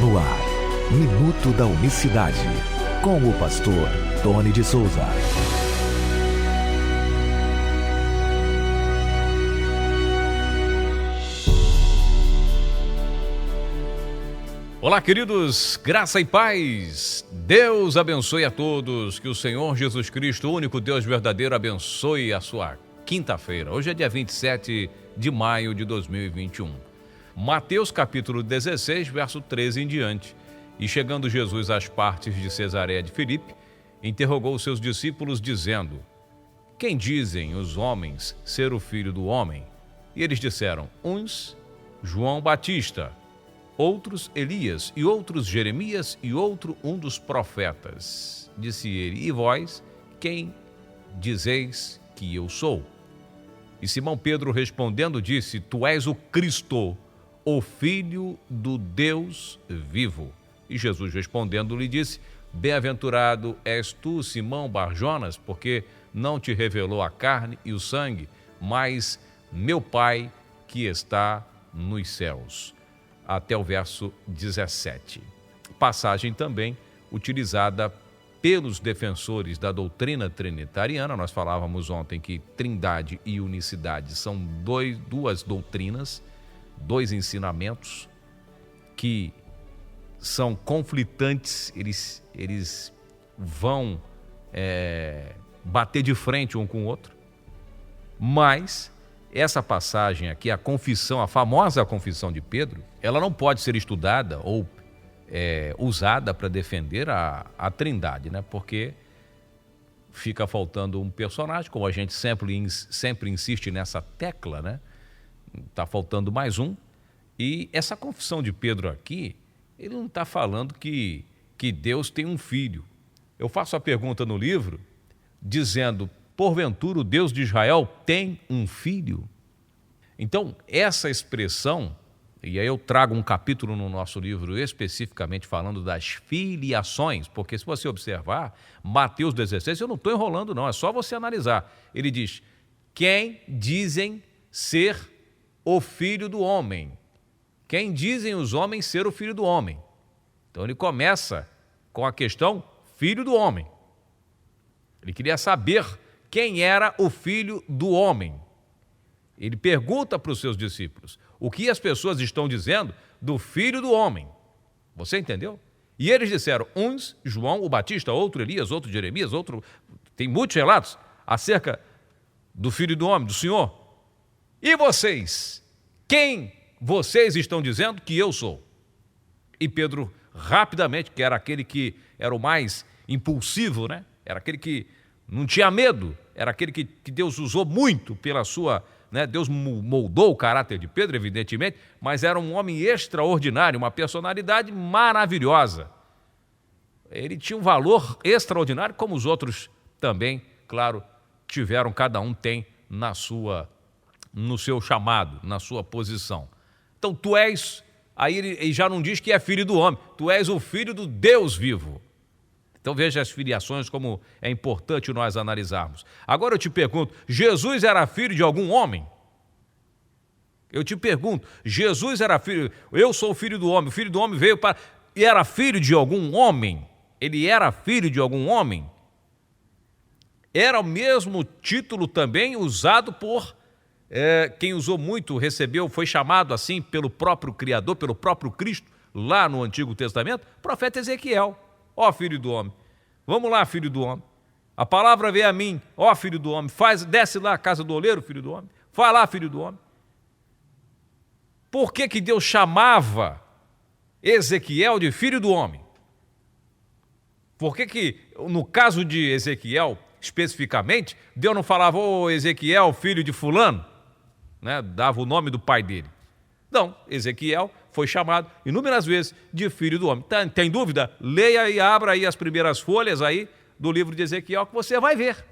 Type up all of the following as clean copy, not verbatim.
No ar, Minuto da Unicidade, com o pastor Tony de Souza. Olá, queridos, graça e paz. Deus abençoe a todos. Que o Senhor Jesus Cristo, o único Deus verdadeiro, abençoe a sua quinta-feira. Hoje é dia 27 de maio de 2021. Mateus capítulo 16, verso 13 em diante. E chegando Jesus às partes de Cesareia de Filipe, interrogou os seus discípulos, dizendo: Quem dizem os homens ser o Filho do Homem? E eles disseram: uns, João Batista, outros Elias, e outros Jeremias, e outro um dos profetas. Disse ele: E vós, quem dizeis que eu sou? E Simão Pedro respondendo disse: Tu és o Cristo, o Filho do Deus vivo. E Jesus respondendo lhe disse: Bem-aventurado és tu, Simão Barjonas, porque não te revelou a carne e o sangue, mas meu Pai que está nos céus. Até o verso 17. Passagem também utilizada pelos defensores da doutrina trinitariana. Nós falávamos ontem que trindade e unicidade são duas doutrinas, dois ensinamentos que são conflitantes, eles vão bater de frente um com o outro, mas essa passagem aqui, a confissão, a famosa confissão de Pedro, ela não pode ser estudada ou usada para defender a trindade, né? Porque fica faltando um personagem, como a gente sempre insiste nessa tecla, né? Está faltando mais um. E essa confissão de Pedro aqui, ele não está falando que Deus tem um filho. Eu faço a pergunta no livro, dizendo: porventura o Deus de Israel tem um filho? Então, essa expressão, e aí eu trago um capítulo no nosso livro especificamente falando das filiações, porque se você observar, Mateus 16, eu não estou enrolando não, é só você analisar. Ele diz: quem dizem ser o filho do homem? Quem dizem os homens ser o filho do homem? Então ele começa com a questão filho do homem. Ele queria saber quem era o filho do homem. Ele pergunta para os seus discípulos: o que as pessoas estão dizendo do filho do homem? Você entendeu? E eles disseram: uns, João o Batista, outro Elias, outro Jeremias, outro... Tem muitos relatos acerca do filho do homem, do Senhor. E vocês? Quem vocês estão dizendo que eu sou? E Pedro, rapidamente, que era aquele que era o mais impulsivo, né? Era aquele que não tinha medo, era aquele que Deus usou muito pela sua... Deus moldou o caráter de Pedro, evidentemente, mas era um homem extraordinário, uma personalidade maravilhosa. Ele tinha um valor extraordinário, como os outros também, claro, tiveram, cada um tem no seu chamado, na sua posição. Então, tu és, aí ele já não diz que é filho do homem, tu és o filho do Deus vivo. Então veja as filiações, como é importante nós analisarmos. Agora eu te pergunto, Jesus era filho de algum homem? Eu te pergunto, Jesus era filho, eu sou o filho do homem veio para... E era filho de algum homem? Ele era filho de algum homem? Era o mesmo título também usado por... quem usou muito, recebeu, foi chamado assim pelo próprio Criador, pelo próprio Cristo, lá no Antigo Testamento, profeta Ezequiel. Ó filho do homem, vamos lá, filho do homem, a palavra veio a mim, ó filho do homem, desce lá a casa do oleiro, filho do homem, vai lá, filho do homem. Por que Deus chamava Ezequiel de filho do homem? Por que no caso de Ezequiel, especificamente, Deus não falava: ô Ezequiel, filho de fulano, né? Dava o nome do pai dele. Não, Ezequiel foi chamado inúmeras vezes de filho do homem. Tem dúvida? Leia e abra aí as primeiras folhas aí do livro de Ezequiel que você vai ver.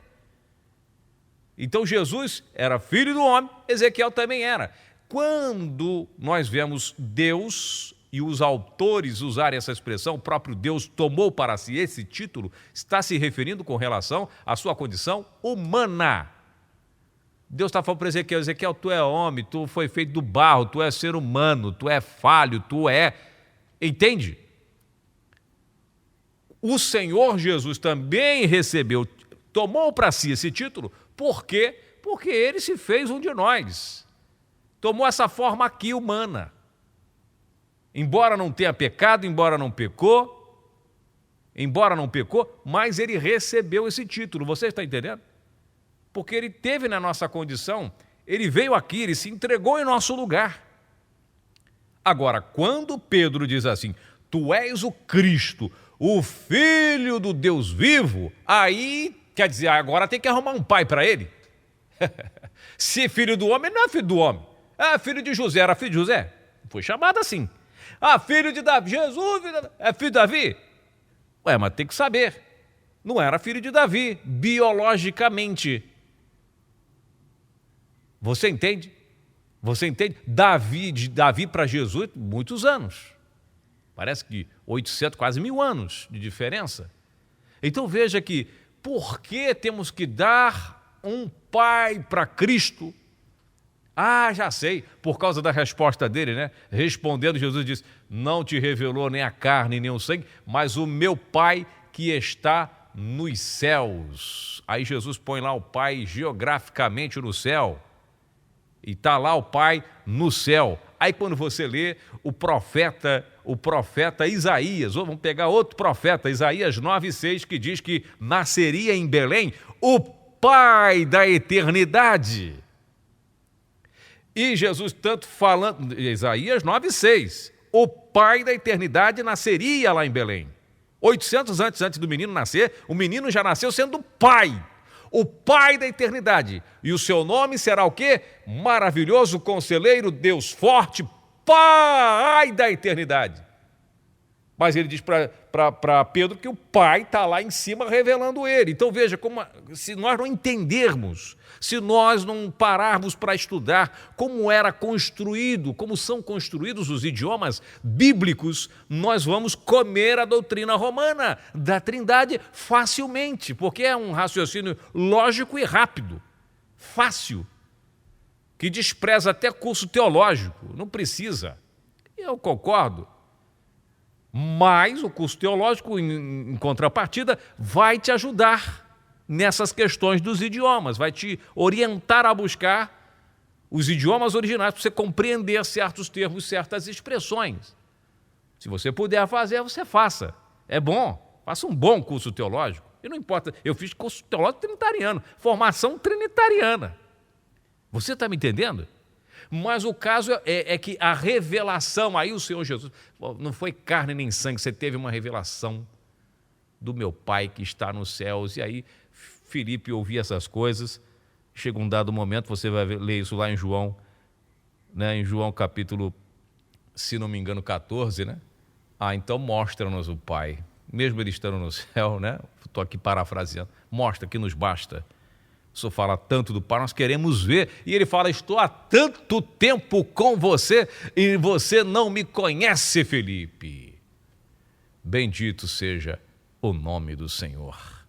Então Jesus era filho do homem, Ezequiel também era. Quando nós vemos Deus e os autores usarem essa expressão, o próprio Deus tomou para si esse título, está se referindo com relação à sua condição humana. Deus está falando para Ezequiel: Ezequiel, tu é homem, tu foi feito do barro, tu é ser humano, tu é falho, tu é... Entende? O Senhor Jesus também recebeu, tomou para si esse título, por quê? Porque ele se fez um de nós. Tomou essa forma aqui humana. Embora não tenha pecado, embora não pecou, mas ele recebeu esse título. Você está entendendo? Porque ele teve na nossa condição, ele veio aqui, ele se entregou em nosso lugar. Agora, quando Pedro diz assim, tu és o Cristo, o Filho do Deus vivo, aí, quer dizer, agora tem que arrumar um pai para ele. Se filho do homem, não é filho do homem. Ah, filho de José, era filho de José? Foi chamado assim. Ah, filho de Davi, Jesus é filho de Davi? Ué, mas tem que saber. Não era filho de Davi, biologicamente. Você entende? Você entende? De Davi para Jesus, muitos anos. Parece que 800, quase 1000 anos de diferença. Então veja que, por que temos que dar um pai para Cristo? Ah, já sei, por causa da resposta dele, né? Respondendo, Jesus disse, não te revelou nem a carne nem o sangue, mas o meu Pai que está nos céus. Aí Jesus põe lá o Pai geograficamente no céu. E está lá o Pai no céu. Aí quando você lê o profeta Isaías, ou vamos pegar outro profeta, Isaías 9,6, que diz que nasceria em Belém o Pai da eternidade. E Jesus tanto falando, Isaías 9,6, o Pai da eternidade nasceria lá em Belém. 800 antes do menino nascer, o menino já nasceu sendo pai. O Pai da eternidade. E o seu nome será o quê? Maravilhoso Conselheiro, Deus forte, Pai da eternidade. Mas ele diz para Pedro que o Pai está lá em cima revelando ele. Então veja, se nós não entendermos, se nós não pararmos para estudar como era construído, como são construídos os idiomas bíblicos, nós vamos comer a doutrina romana da Trindade facilmente, porque é um raciocínio lógico e rápido, fácil, que despreza até curso teológico, não precisa. Eu concordo. Mas o curso teológico, em contrapartida, vai te ajudar nessas questões dos idiomas, vai te orientar a buscar os idiomas originais para você compreender certos termos, certas expressões. Se você puder fazer, você faça. É bom, faça um bom curso teológico. E não importa, eu fiz curso teológico trinitariano, formação trinitariana. Você está me entendendo? Mas o caso é que a revelação, aí o Senhor Jesus, não foi carne nem sangue, você teve uma revelação do meu Pai que está nos céus. E aí Filipe ouvia essas coisas, chega um dado momento, você vai ler isso lá em João, né? Em João capítulo, se não me engano, 14, né? Ah, então mostra-nos o Pai, mesmo ele estando no céu, né? Estou aqui parafraseando, mostra que nos basta. O Senhor fala tanto do Pai, nós queremos ver. E ele fala, estou há tanto tempo com você e você não me conhece, Filipe. Bendito seja o nome do Senhor.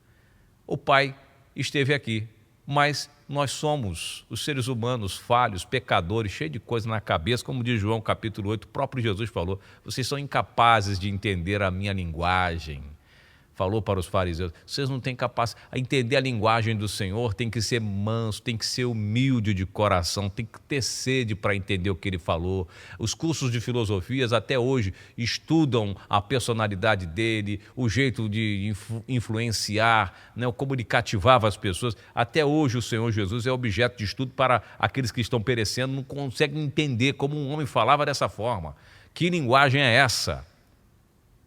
O Pai esteve aqui, mas nós somos os seres humanos falhos, pecadores, cheios de coisa na cabeça, como diz João capítulo 8, o próprio Jesus falou, vocês são incapazes de entender a minha linguagem. Falou para os fariseus, vocês não têm capacidade a entender a linguagem do Senhor, tem que ser manso, tem que ser humilde de coração, tem que ter sede para entender o que ele falou. Os cursos de filosofias até hoje estudam a personalidade dele, o jeito de influenciar, né, como ele cativava as pessoas. Até hoje o Senhor Jesus é objeto de estudo para aqueles que estão perecendo, não conseguem entender como um homem falava dessa forma. Que linguagem é essa?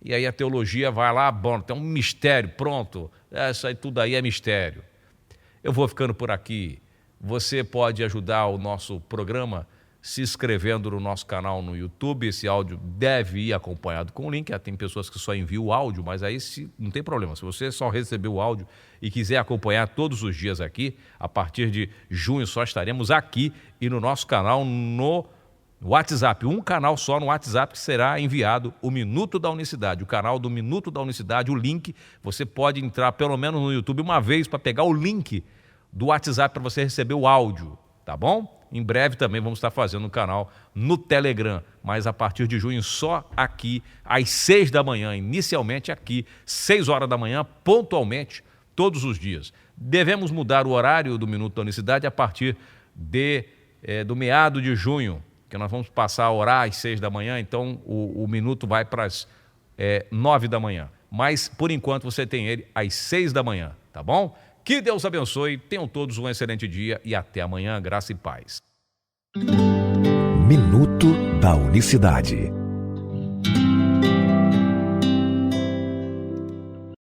E aí a teologia vai lá, bom, tem um mistério, pronto, isso aí tudo aí é mistério. Eu vou ficando por aqui. Você pode ajudar o nosso programa se inscrevendo no nosso canal no YouTube. Esse áudio deve ir acompanhado com o link. Tem pessoas que só enviam o áudio, mas aí não tem problema. Se você só recebeu o áudio e quiser acompanhar todos os dias aqui, a partir de junho só estaremos aqui e no nosso canal no WhatsApp, um canal só no WhatsApp que será enviado o Minuto da Unicidade, o canal do Minuto da Unicidade, o link, você pode entrar pelo menos no YouTube uma vez para pegar o link do WhatsApp para você receber o áudio, tá bom? Em breve também vamos estar fazendo um canal no Telegram, mas a partir de junho só aqui às 6 da manhã, inicialmente aqui, 6 horas da manhã, pontualmente, todos os dias. Devemos mudar o horário do Minuto da Unicidade a partir do meado de junho, que nós vamos passar a orar às 6 da manhã, então o minuto vai para as 9 da manhã. Mas, por enquanto, você tem ele às 6 da manhã, tá bom? Que Deus abençoe, tenham todos um excelente dia e até amanhã, graça e paz. Minuto da Unicidade.